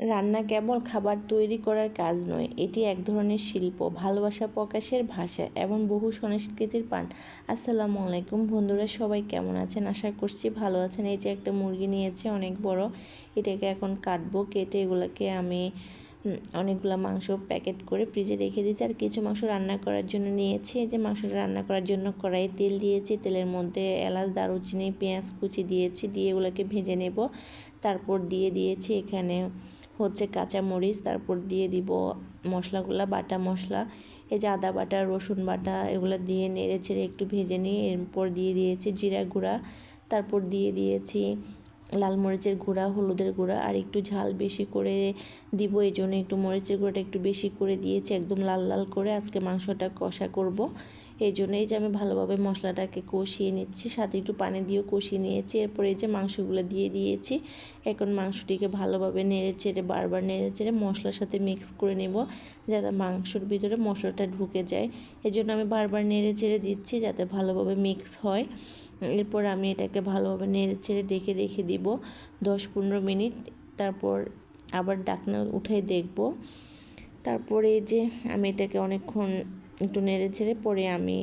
রান্না কেবল খাবার তৈরি করার কাজ নয়, এটি এক ধরনের শিল্প, ভালোবাসা প্রকাশের ভাষা এবং বহু সংস্কৃতির পান। আসসালামু আলাইকুম বন্ধুরা, সবাই কেমন আছেন? আশা করছি ভালো আছেন। এই যে একটা মুরগি নিয়েছে অনেক বড়, এটাকে এখন কাটবো। কেটে এগুলোকে আমি অনেকগুলো মাংস প্যাকেট করে ফ্রিজে রেখে দিয়েছি। আর কিছু মাংস রান্না করার জন্য নিয়েছি। এই যে মাংসটা রান্না করার জন্য কড়াইয়ে তেল দিয়েছি, তেলের মধ্যে এলাচ, দারুচিনি, পেঁয়াজ কুচি দিয়েছি, দিয়ে এগুলোকে ভেজে নেব। তারপর দিয়ে দিয়েছি এখানে হচ্ছে কাঁচামরিচ, তারপর দিয়ে দিব মশলাগুলো, বাটা মশলা, এই যে আদা বাটা, রসুন বাটা, এগুলো দিয়ে নেড়ে চেড়ে একটু ভেজে নিই। এরপর দিয়ে দিয়েছি জিরা গুঁড়া, তারপর দিয়ে দিয়েছি লাল মরিচের গুঁড়া, হলুদের গুঁড়া, আর একটু ঝাল বেশি করে দিব, এই জন্য একটু মরিচের গুঁড়াটা একটু বেশি করে দিয়েছি, একদম লাল লাল করে আজকে মাংসটা কষা করব। এই জন্য এই যে আমি ভালোভাবে মশলাটাকে কষিয়ে নিচ্ছি, সাথে একটু পানি দিয়েও কষিয়ে নিয়েছি। এরপরে এই যে মাংসগুলো দিয়ে দিয়েছি। এখন মাংসটিকে ভালোভাবে নেড়ে চেড়ে, বারবার নেড়ে চেড়ে মশলার সাথে মিক্স করে নেব, যাতে মাংসর ভিতরে মশলাটা ঢুকে যায়। এই জন্য আমি বারবার নেড়ে চেড়ে দিচ্ছি যাতে ভালোভাবে মিক্স হয়। এরপর আমি এটাকে ভালোভাবে নেড়ে চেড়ে ডেকে রেখে দিব 10-15 মিনিট। তারপর আবার ঢাকনা উঠাই দেখব। তারপরে এই যে আমি এটাকে অনেকক্ষণ একটু নেড়ে ছেড়ে পরে আমি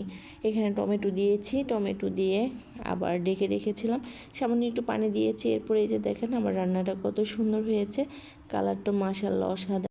এখানে টমেটো দিয়েছি, টমেটো দিয়ে আবার ডেকে রেখেছিলাম, সামান্য একটু পানি দিয়েছি। এরপরে এই যে দেখেন আমার রান্নাটা কত সুন্দর হয়েছে, কালারটা মাশাআল্লাহ অসাধারণ।